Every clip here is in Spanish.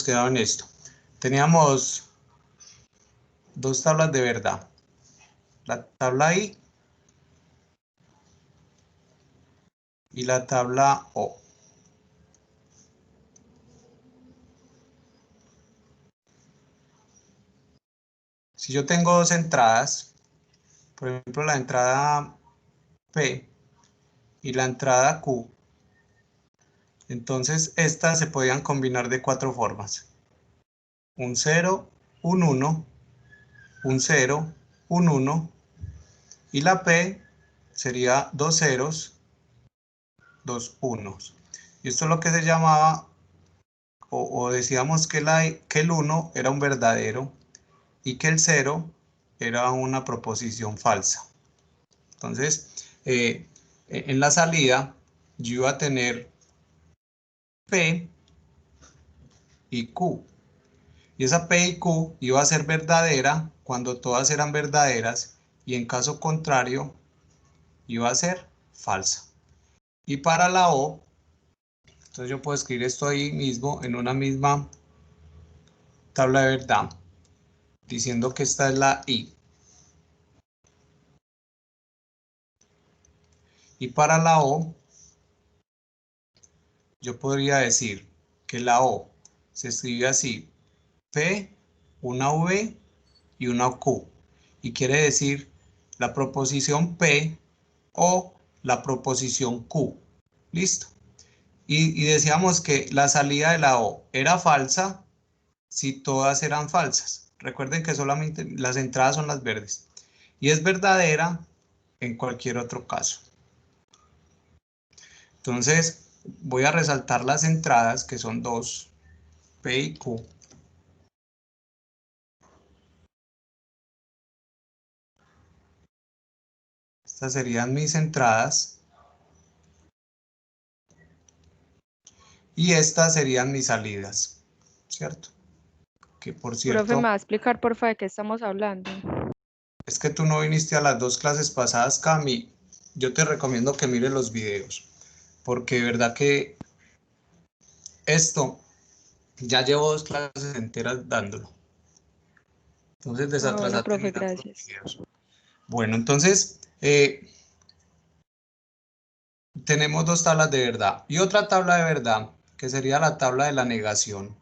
quedado en esto. Teníamos dos tablas de verdad. La tabla I y la tabla O. Si yo tengo dos entradas, por ejemplo la entrada P y la entrada Q, entonces estas se podían combinar de cuatro formas. Un 0, un 1, un 0, un 1, y la P sería dos ceros, dos unos. Y esto es lo que se llamaba, o decíamos que el 1 era un verdadero y que el 0 era una proposición falsa. Entonces, en la salida yo iba a tener P y Q. Y esa P y Q iba a ser verdadera cuando todas eran verdaderas y en caso contrario iba a ser falsa. Y para la O, entonces yo puedo escribir esto ahí mismo en una misma tabla de verdad, diciendo que esta es la I. Y para la O, yo podría decir que la O se escribe así: P, una V y una Q. Y quiere decir la proposición P o la proposición Q. ¿Listo? Y decíamos que la salida de la O era falsa si todas eran falsas. Recuerden que solamente las entradas son las verdes. Y es verdadera en cualquier otro caso. Entonces, voy a resaltar las entradas, que son dos, P y Q. Estas serían mis entradas. Y estas serían mis salidas, ¿cierto? Que por Profe, ¿me cierto, va a explicar, porfa, de qué estamos hablando? es que tú no viniste a las dos clases pasadas, Cami. Yo te recomiendo que mires los videos, porque de verdad que esto ya llevo dos clases enteras dándolo. Entonces Ah, bueno, desatrasate profe, mirando los gracias. videos. Bueno, entonces tenemos dos tablas de verdad y otra tabla de verdad, que sería la tabla de la negación.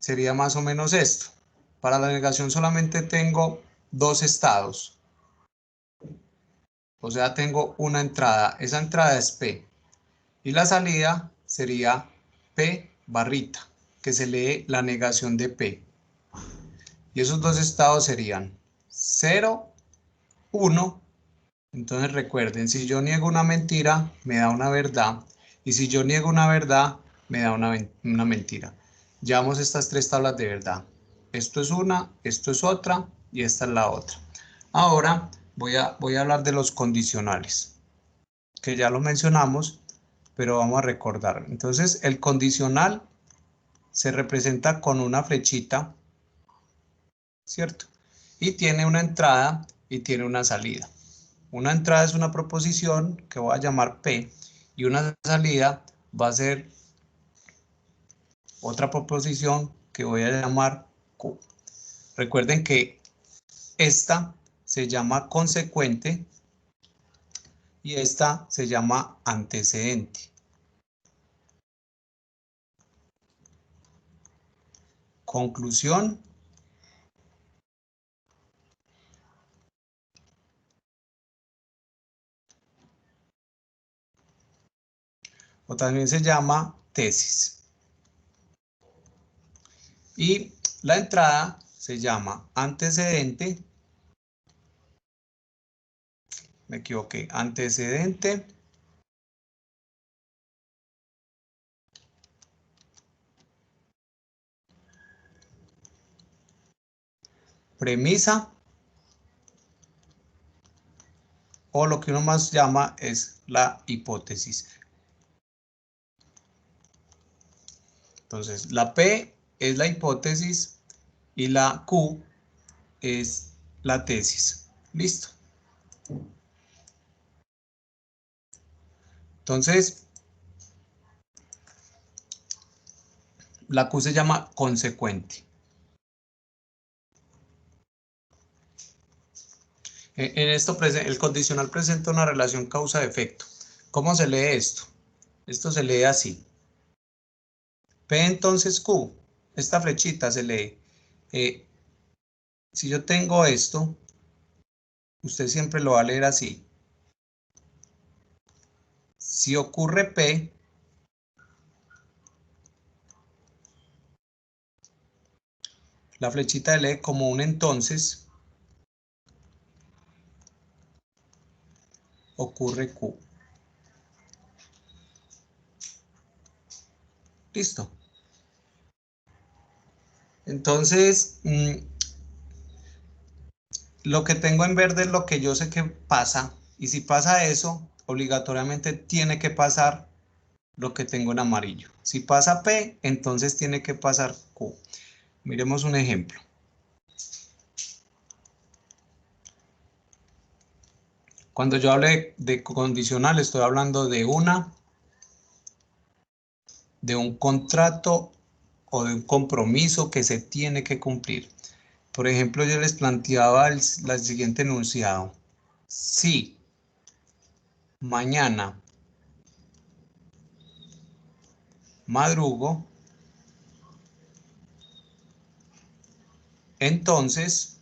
Sería más o menos esto. Para la negación solamente tengo dos estados. O sea, tengo una entrada. Esa entrada es P. Y la salida sería P barrita, que se lee la negación de P. Y esos dos estados serían 0, 1. Entonces recuerden, si yo niego una mentira, me da una verdad. Y si yo niego una verdad, me da una mentira. Llevamos estas tres tablas de verdad. Esto es una, esto es otra y esta es la otra. Ahora voy a hablar de los condicionales, que ya lo mencionamos, pero vamos a recordar. Entonces, el condicional se representa con una flechita, ¿cierto? Y tiene una entrada y tiene una salida. Una entrada es una proposición que voy a llamar P y una salida va a ser otra proposición que voy a llamar Q. Recuerden que esta se llama consecuente y esta se llama antecedente. Conclusión o también se llama tesis. Y la entrada se llama antecedente, me equivoqué, antecedente, premisa, o lo que uno más llama es la hipótesis. Entonces, la P es la hipótesis y la Q es la tesis. Listo. Entonces, La Q se llama consecuente. En esto, el condicional presenta una relación causa-efecto. ¿Cómo se lee esto? Esto se lee así. P entonces Q. Esta flechita se lee. Si yo tengo esto, usted siempre lo va a leer así. Si ocurre P, la flechita lee como un entonces, ocurre Q. Listo. Entonces, lo que tengo en verde es lo que yo sé que pasa. Y si pasa eso, obligatoriamente tiene que pasar lo que tengo en amarillo. Si pasa P, entonces tiene que pasar Q. Miremos un ejemplo. Cuando yo hable de condicional, estoy hablando de un contrato o de un compromiso que se tiene que cumplir. Por ejemplo, yo les planteaba el siguiente enunciado. Si mañana madrugo, entonces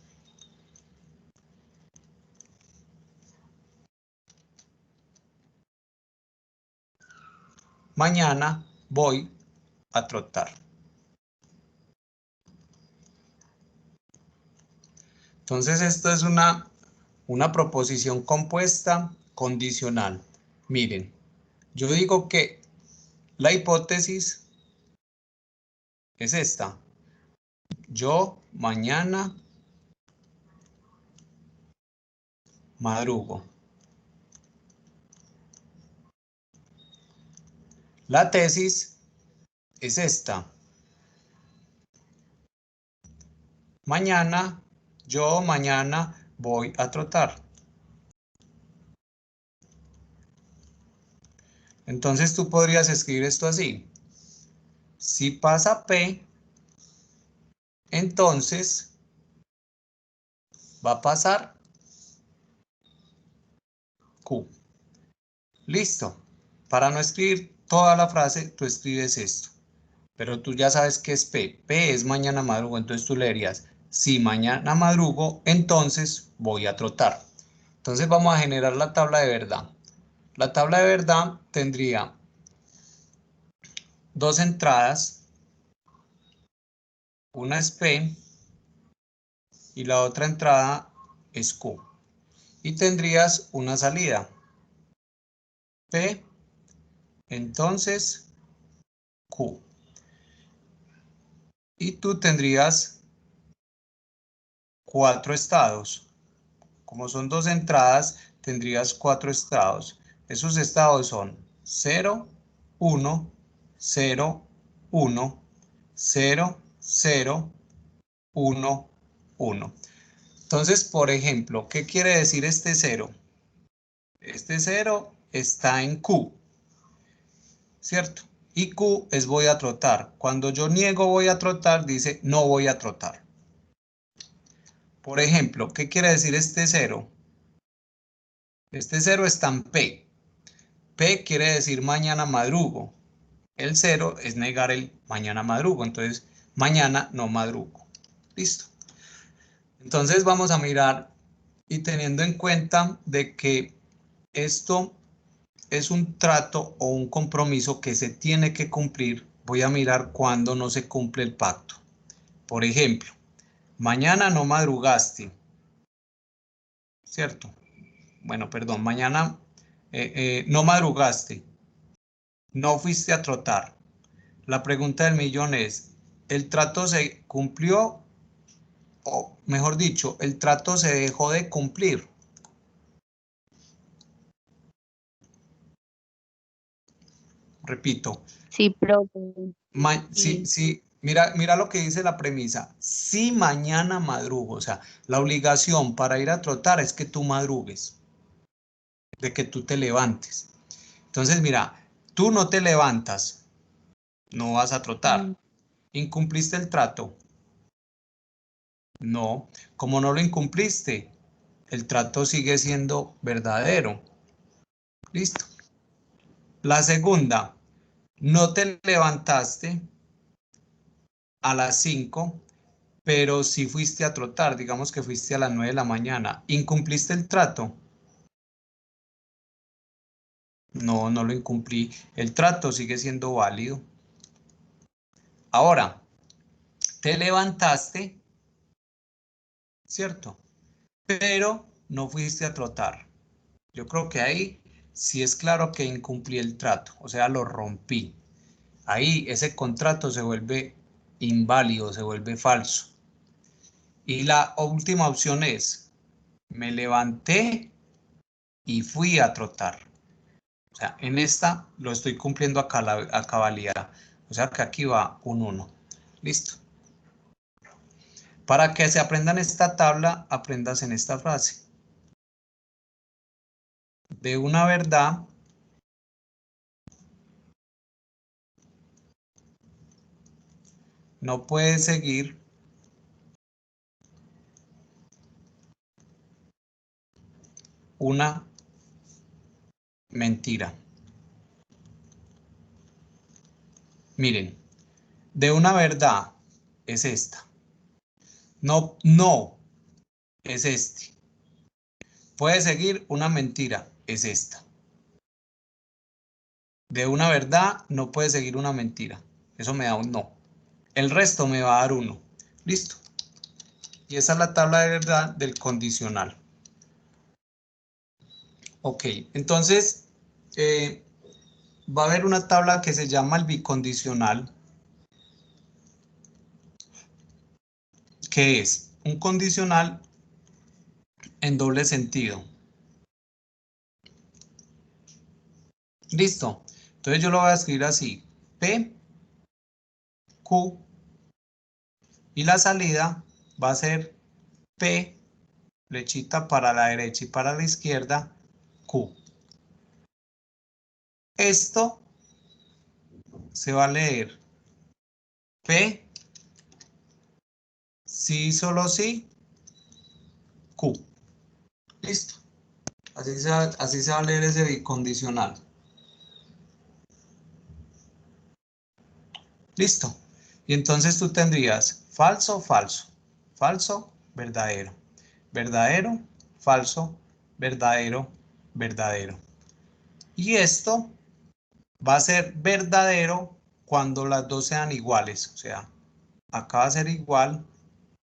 mañana voy a trotar. Entonces esto es una proposición compuesta condicional. Miren, yo digo que la hipótesis es esta. Yo mañana madrugo. La tesis es esta. Yo mañana voy a trotar. Entonces tú podrías escribir esto así. Si pasa P, entonces va a pasar Q. Listo. Para no escribir toda la frase, tú escribes esto. Pero tú ya sabes qué es P. P es mañana madrugo. Entonces tú le dirías, si mañana madrugo, entonces voy a trotar. Entonces vamos a generar la tabla de verdad. La tabla de verdad tendría dos entradas. Una es P y la otra entrada es Q. Y tendrías una salida. P, entonces Q. Y tú tendrías 4 estados. Como son dos entradas, tendrías 4 estados. Esos estados son 0, 1, 0, 1, 0, 0, 1, 1. Entonces, por ejemplo, ¿qué quiere decir este 0? Este 0 está en Q, ¿cierto? Y Q es voy a trotar. Cuando yo niego voy a trotar, dice no voy a trotar. Por ejemplo, ¿qué quiere decir este 0? Este 0 está en P. P quiere decir mañana madrugo. El 0 es negar el mañana madrugo. Entonces, mañana no madrugo. Listo. Entonces vamos a mirar y teniendo en cuenta de que esto es un trato o un compromiso que se tiene que cumplir, voy a mirar cuándo no se cumple el pacto. Por ejemplo, mañana no madrugaste, ¿cierto? Bueno, perdón, mañana no madrugaste, no fuiste a trotar. La pregunta del millón es, ¿el trato se cumplió o, mejor dicho, el trato se dejó de cumplir? Repito, Sí, profe. sí, Sí. sí, mira lo que dice la premisa. Si mañana madrugo, o sea, la obligación para ir a trotar es que tú madrugues, de que tú te levantes. Entonces, mira, tú no te levantas, no vas a Mm, trotar. ¿Incumpliste el trato? No. Como no lo incumpliste, el trato sigue siendo verdadero. Listo. La segunda, no te levantaste a las 5, pero sí fuiste a trotar, digamos que fuiste a las 9 de la mañana. ¿Incumpliste el trato? No, no lo incumplí. El trato sigue siendo válido. Ahora, te levantaste, ¿cierto? Pero no fuiste a trotar. Yo creo que ahí sí es claro que incumplí el trato, o sea, lo rompí. Ahí ese contrato se vuelve inválido, se vuelve falso. Y la última opción es, me levanté y fui a trotar. O sea, en esta lo estoy cumpliendo a cabalidad. O sea que aquí va un 1. Listo. Para que se aprendan esta tabla, aprendas en esta frase. De una verdad no puede seguir una mentira. Miren, de una verdad es esta. No, no es este. Puede seguir una mentira, es esta. De una verdad no puede seguir una mentira. Eso me da un no. El resto me va a dar 1. Listo. Y esa es la tabla de verdad del condicional. Ok, entonces va a haber una tabla que se llama el bicondicional, que es un condicional en doble sentido. Listo. Entonces yo lo voy a escribir así. P, Q, y la salida va a ser P, flechita para la derecha y para la izquierda, Q. Esto se va a leer P, sí, solo sí, Q. Listo. Así se va a leer ese bicondicional. Listo. Y entonces tú tendrías falso, falso, falso, verdadero, verdadero, falso, verdadero, verdadero. Y esto va a ser verdadero cuando las dos sean iguales. O sea, acá va a ser igual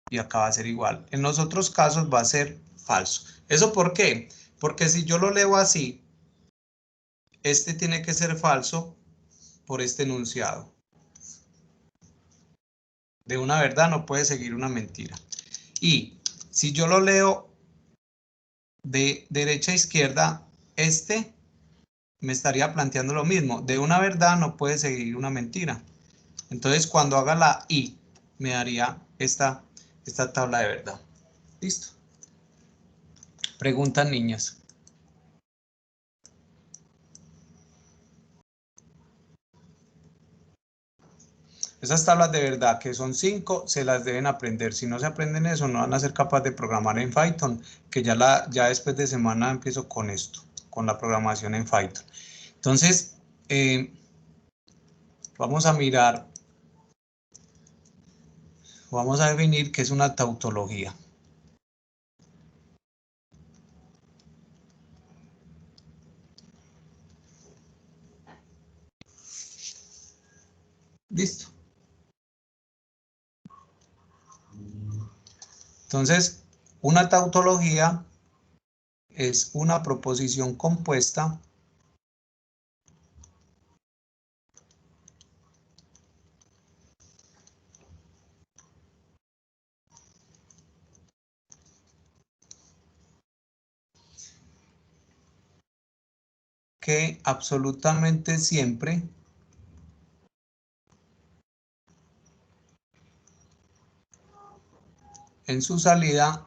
y acá va a ser igual. En los otros casos va a ser falso. ¿Eso por qué? Porque si yo lo leo así, este tiene que ser falso por este enunciado. De una verdad no puede seguir una mentira. Y si yo lo leo de derecha a izquierda, este me estaría planteando lo mismo. De una verdad no puede seguir una mentira. Entonces cuando haga la I, me daría esta tabla de verdad. Listo. Preguntan niñas. Esas tablas de verdad, que son 5, se las deben aprender. Si no se aprenden eso, no van a ser capaces de programar en Python, que ya después de semana empiezo con esto, con la programación en Python. Entonces, vamos a mirar, vamos a definir qué es una tautología. Listo. Entonces, una tautología es una proposición compuesta que absolutamente siempre en su salida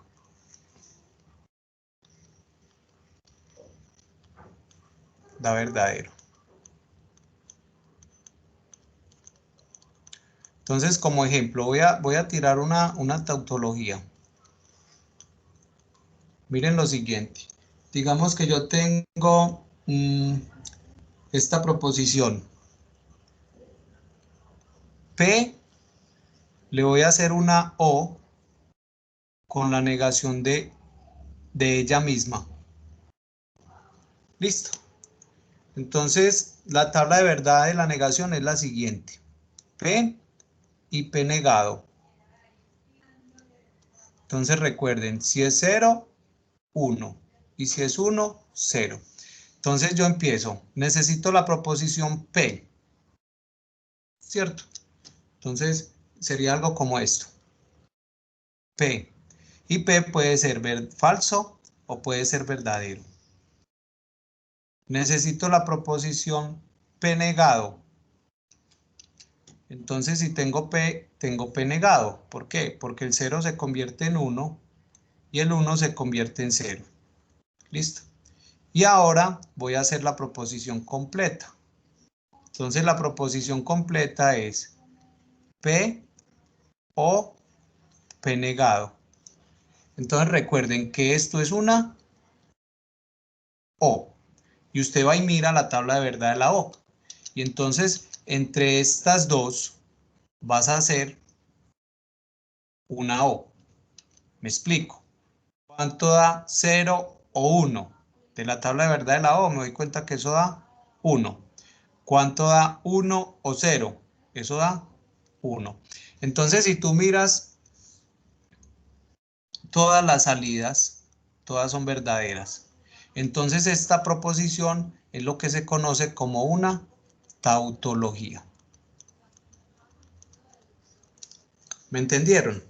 da verdadero. Entonces, como ejemplo, voy a tirar una tautología. Miren lo siguiente. Digamos que yo tengo esta proposición. P, le voy a hacer una O con la negación de ella misma. Listo. Entonces, la tabla de verdad de la negación es la siguiente. P y P negado. Entonces recuerden, si es 0, 1. Y si es 1, 0. Entonces yo empiezo. Necesito la proposición P. ¿Cierto? Entonces sería algo como esto. P. Y P puede ser falso o puede ser verdadero. Necesito la proposición P negado. Entonces si tengo P negado. ¿Por qué? Porque el 0 se convierte en 1 y el 1 se convierte en 0. ¿Listo? Y ahora voy a hacer la proposición completa. Entonces la proposición completa es P o P negado. Entonces recuerden que esto es una O. Y usted va y mira la tabla de verdad de la O. Y entonces entre estas dos vas a hacer una O. Me explico. ¿Cuánto da 0 o 1? De la tabla de verdad de la O me doy cuenta que eso da 1. ¿Cuánto da 1 o 0? Eso da 1. Entonces, si tú miras todas las salidas, todas son verdaderas. Entonces, esta proposición es lo que se conoce como una tautología. ¿Me entendieron?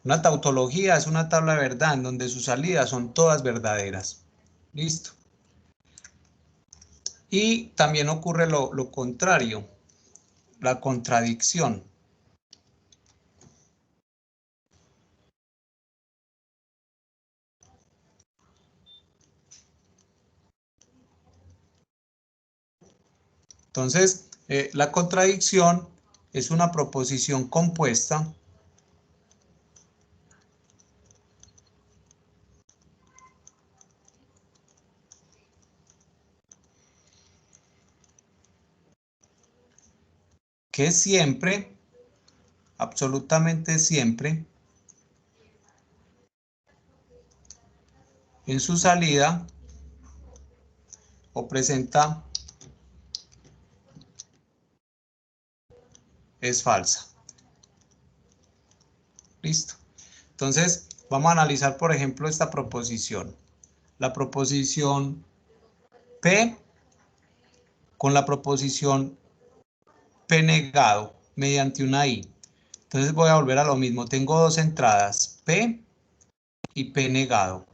Una tautología es una tabla de verdad en donde sus salidas son todas verdaderas. Listo. Y también ocurre lo contrario, la contradicción. Entonces, la contradicción es una proposición compuesta que siempre, absolutamente siempre, en su salida o presenta es falsa. Listo. Entonces, vamos a analizar, por ejemplo, esta proposición. La proposición P con la proposición P negado mediante una I. Entonces voy a volver a lo mismo. Tengo dos entradas, P y P negado.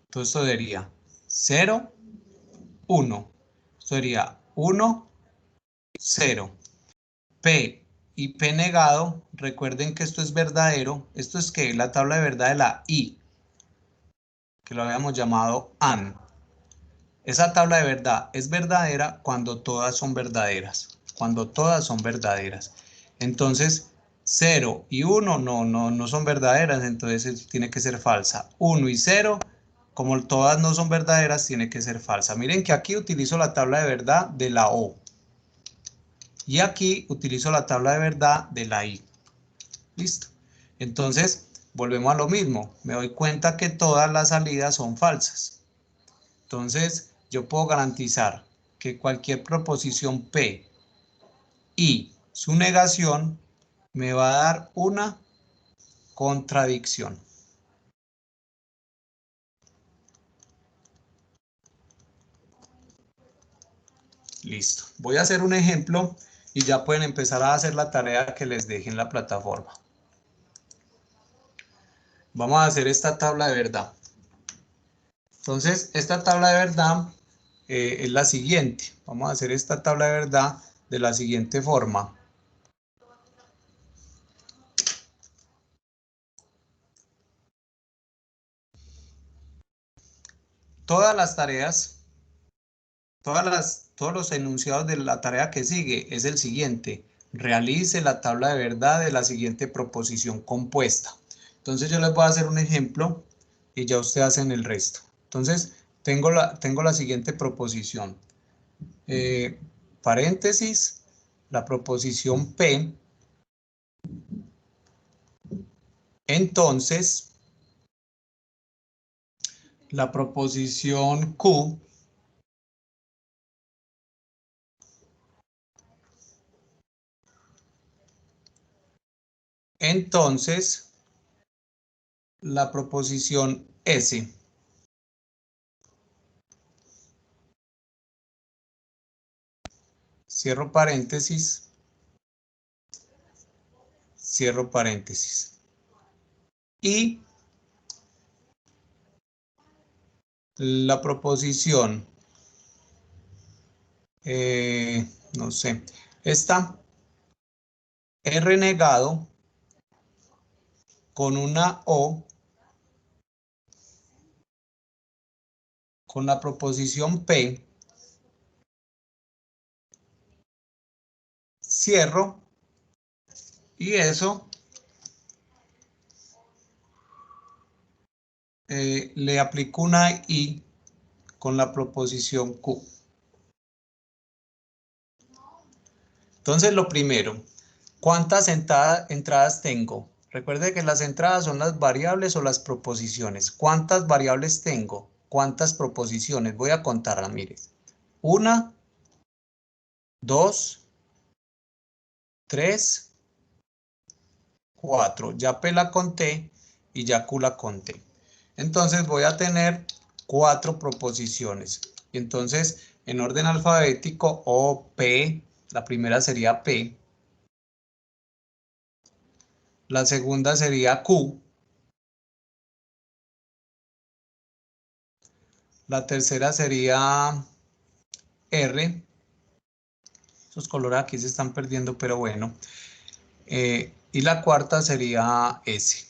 Entonces esto sería 0, 1. Esto sería 1, 0. P y P negado, recuerden que esto es verdadero. Esto es que la tabla de verdad de la I, que lo habíamos llamado AND. Esa tabla de verdad es verdadera cuando todas son verdaderas. Cuando todas son verdaderas. Entonces, 0 y 1 no son verdaderas, entonces tiene que ser falsa. 1 y 0, como todas no son verdaderas, tiene que ser falsa. Miren que aquí utilizo la tabla de verdad de la O. Y aquí utilizo la tabla de verdad de la I. Listo. Entonces, volvemos a lo mismo. Me doy cuenta que todas las salidas son falsas. Entonces, yo puedo garantizar que cualquier proposición P y su negación me va a dar una contradicción. Listo. Voy a hacer un ejemplo y ya pueden empezar a hacer la tarea que les deje en la plataforma. Vamos a hacer esta tabla de verdad. Entonces, esta tabla de verdad es la siguiente. Vamos a hacer esta tabla de verdad de la siguiente forma. Todas las tareas todos los enunciados de la tarea que sigue es el siguiente. Realice la tabla de verdad de la siguiente proposición compuesta. Entonces yo les voy a hacer un ejemplo y ya ustedes hacen el resto. Entonces tengo la siguiente proposición. Paréntesis, la proposición P. Entonces, la proposición Q. Entonces, la proposición S. Cierro paréntesis. Cierro paréntesis. Y la proposición, no sé, esta, R negado con una O, con la proposición P, cierro, y eso le aplico una I con la proposición Q. Entonces, lo primero, ¿cuántas entradas tengo? Recuerde que las entradas son las variables o las proposiciones. ¿Cuántas variables tengo? ¿Cuántas proposiciones? Voy a contarlas, mire. 1, 2, 3, 4. Ya P la conté y ya Q la conté. Entonces voy a tener 4 proposiciones. Y entonces, en orden alfabético, O, P, la primera sería P. La segunda sería Q. La tercera sería R. Esos colores aquí se están perdiendo, pero bueno. Y la cuarta sería S.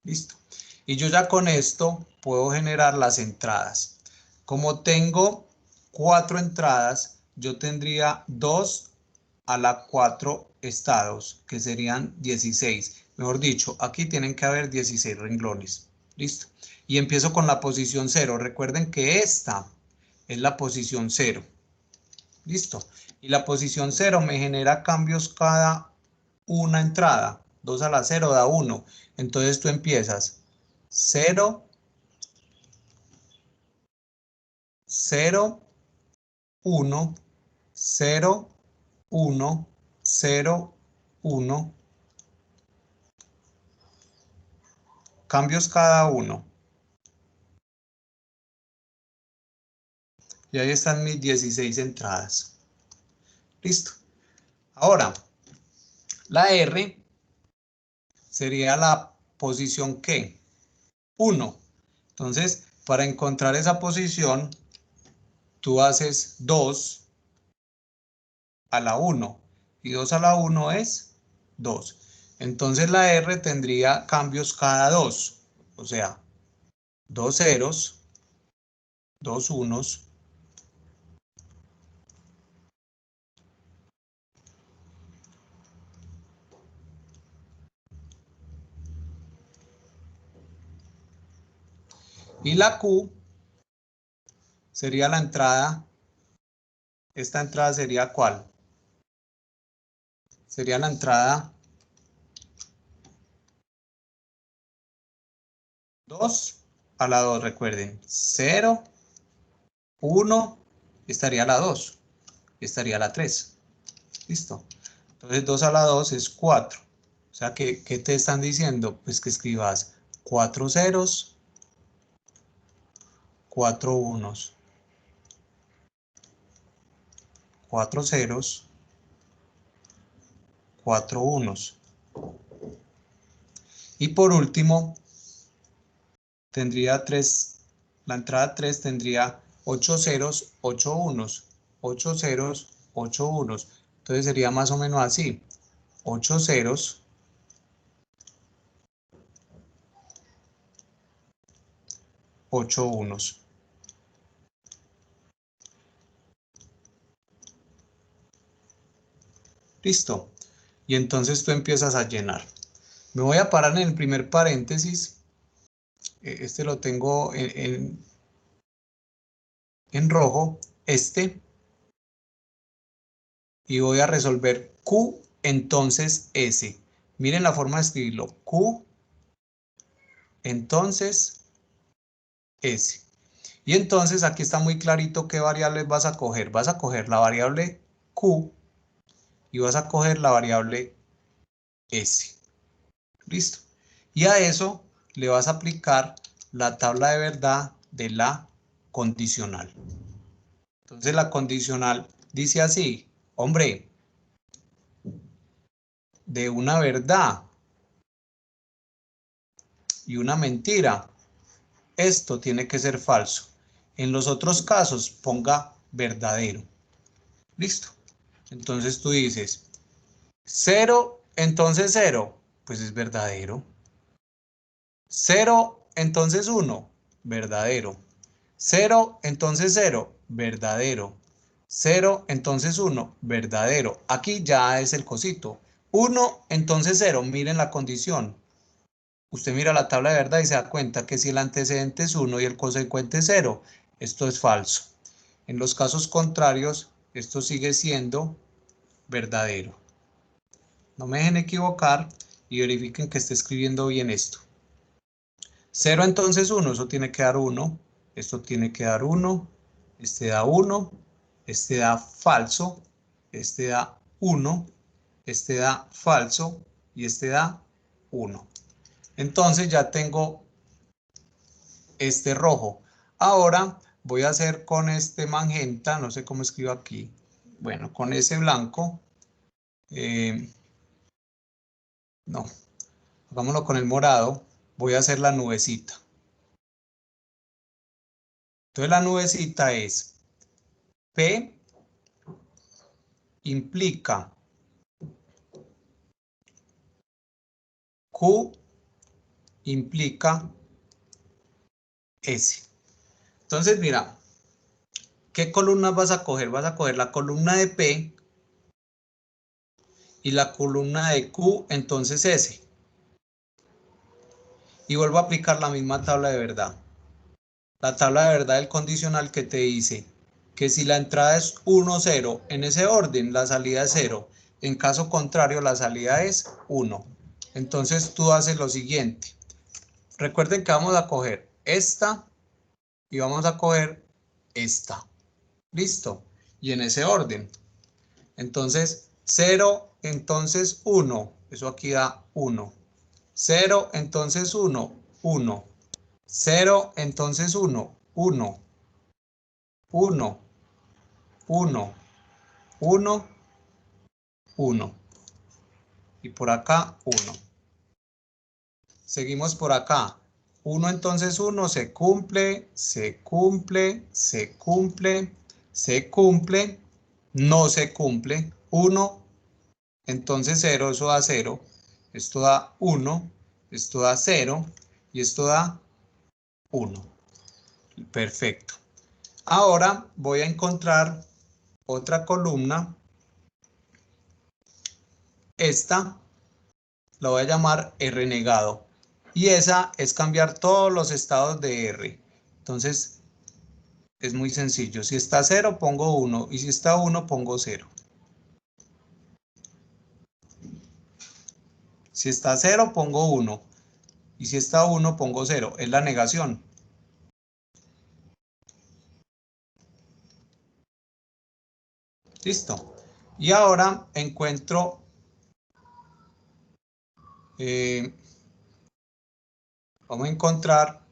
Listo. Y yo ya con esto puedo generar las entradas. Como tengo 4 entradas, yo tendría 2 a la 4 estados, que serían 16. Mejor dicho, aquí tienen que haber 16 renglones. Listo. Y empiezo con la posición 0. Recuerden que esta es la posición 0. Listo. Y la posición 0 me genera cambios cada una entrada. 2 a la 0 da 1. Entonces tú empiezas 0, 0, 1, 0, 1, 0, 1. Cambios cada uno. Y ahí están mis 16 entradas. Listo. Ahora, la R sería la posición ¿qué? 1. Entonces, para encontrar esa posición, tú haces 2 a la 1. Y 2 a la 1 es 2. Entonces la R tendría cambios cada 2. O sea, 2 ceros, 2 unos, y la Q sería la entrada. Esta entrada sería ¿cuál? Sería la entrada 2 a la 2, recuerden. 0, 1, estaría la 2, estaría la 3. Listo. Entonces 2 a la 2 es 4. O sea, ¿qué te están diciendo? Pues que escribas 4 ceros, 4 unos, 4 ceros, 4 unos. Y por último, tendría 3, la entrada 3 tendría 8 ceros, 8 unos, 8 ceros, 8 unos. Entonces sería más o menos así, 8 ceros, 8 unos. Listo. Y entonces tú empiezas a llenar. Me voy a parar en el primer paréntesis. Este lo tengo en rojo. Y voy a resolver Q, entonces S. Miren la forma de escribirlo. Q, entonces S. Y entonces aquí está muy clarito qué variables vas a coger. Vas a coger la variable Q y vas a coger la variable S. Listo. Y a eso le vas a aplicar la tabla de verdad de la condicional. Entonces la condicional dice así, hombre, de una verdad y una mentira, esto tiene que ser falso. En los otros casos ponga verdadero. Listo. Entonces tú dices 0, entonces 0, pues es verdadero. 0, entonces 1, verdadero. 0, entonces 0, verdadero. 0, entonces 1, verdadero. Aquí ya es el cosito. 1, entonces 0, miren la condición. Usted mira la tabla de verdad y se da cuenta que si el antecedente es 1 y el consecuente es 0, esto es falso. En los casos contrarios, esto sigue siendo verdadero. No me dejen equivocar y verifiquen que esté escribiendo bien esto. 0 entonces 1, eso tiene que dar 1, esto tiene que dar 1, este da 1, este da falso, este da 1, este da falso y este da 1. Entonces ya tengo este rojo. Ahora voy a hacer con este magenta, no sé cómo escribo aquí, bueno, con ese blanco, no, hagámoslo con el morado, voy a hacer la nubecita. Entonces la nubecita es P implica Q implica S. Entonces mira, ¿qué columnas vas a coger? Vas a coger la columna de P y la columna de Q, entonces S. Y vuelvo a aplicar la misma tabla de verdad. La tabla de verdad del condicional que te dice que si la entrada es 1, 0, en ese orden la salida es 0. En caso contrario, la salida es 1. Entonces tú haces lo siguiente. Recuerden que vamos a coger esta y vamos a coger esta. Listo. Y en ese orden. Entonces 0, entonces 1. Eso aquí da 1. 0, entonces 1. 1. 0, entonces 1. 1. 1, 1, 1, 1. Y por acá 1. Seguimos por acá. 1 entonces 1 se cumple, se cumple, se cumple, se cumple, no se cumple. 1, entonces 0, eso da 0. Esto da 1, esto da 0 y esto da 1. Perfecto. Ahora voy a encontrar otra columna. Esta la voy a llamar R negado. Y esa es cambiar todos los estados de R. Entonces, es muy sencillo. Si está 0, pongo 1. Y si está 1, pongo 0. Si está 0, pongo 1. Y si está 1, pongo 0. Es la negación. Listo. Y ahora encuentro vamos a encontrar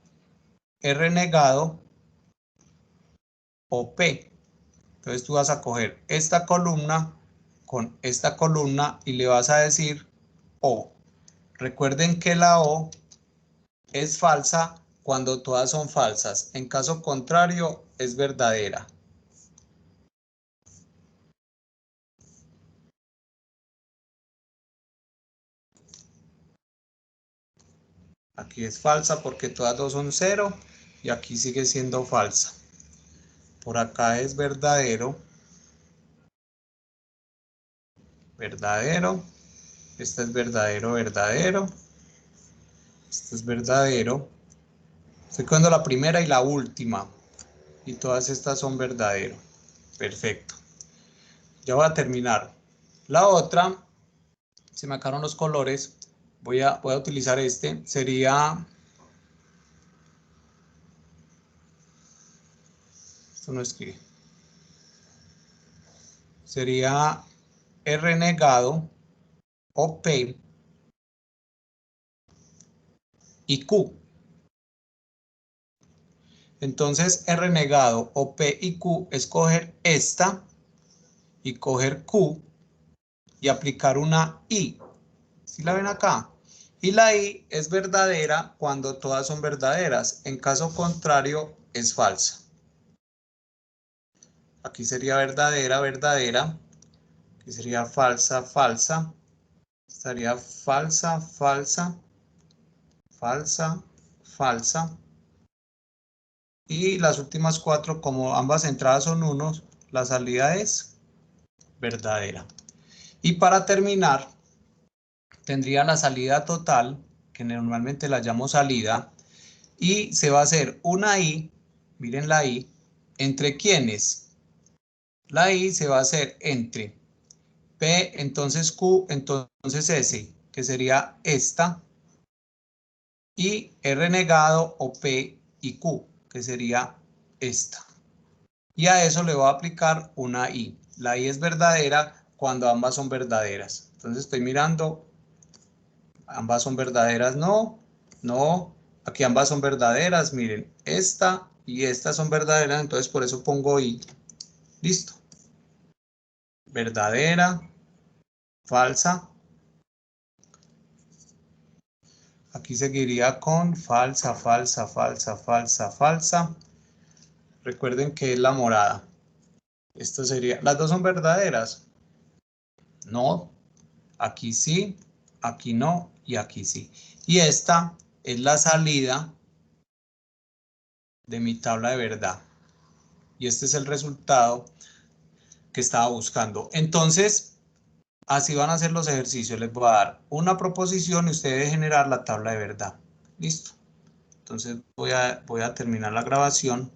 R negado o P. Entonces tú vas a coger esta columna con esta columna y le vas a decir O. Recuerden que la O es falsa cuando todas son falsas. En caso contrario, es verdadera. Aquí es falsa porque todas dos son 0 y aquí sigue siendo falsa. Por acá es verdadero. Verdadero. Esta es verdadero, verdadero. Esta es verdadero. Estoy cogiendo la primera y la última. Y todas estas son verdadero. Perfecto. Ya voy a terminar. La otra, se me acabaron los colores. Voy a utilizar este. Sería... Esto no escribe. Sería R negado, OP y Q. Entonces R negado, OP y Q es coger esta y coger Q y aplicar una I. ¿Sí la ven acá? Y la I es verdadera cuando todas son verdaderas. En caso contrario es falsa. Aquí sería verdadera, verdadera. Aquí sería falsa, falsa. Estaría falsa, falsa, falsa, falsa. Y las últimas cuatro, como ambas entradas son unos, la salida es verdadera. Y para terminar, tendría la salida total, que normalmente la llamo salida, y se va a hacer una I, miren la I, ¿entre quiénes? La I se va a hacer entre P, entonces Q, entonces S, que sería esta, y R negado o P y Q, que sería esta. Y a eso le voy a aplicar una I. La I es verdadera cuando ambas son verdaderas. Entonces estoy mirando, ambas son verdaderas, no, no, aquí ambas son verdaderas, miren, esta y esta son verdaderas, entonces por eso pongo I. Listo. Verdadera, falsa. Aquí seguiría con falsa, falsa, falsa, falsa, falsa. Recuerden que es la morada. Esto sería, las dos son verdaderas. No, aquí sí, aquí no y aquí sí. Y esta es la salida de mi tabla de verdad. Y este es el resultado que estaba buscando. Entonces, así van a hacer los ejercicios. Les voy a dar una proposición y ustedes deben generar la tabla de verdad. Listo. Entonces voy a terminar la grabación.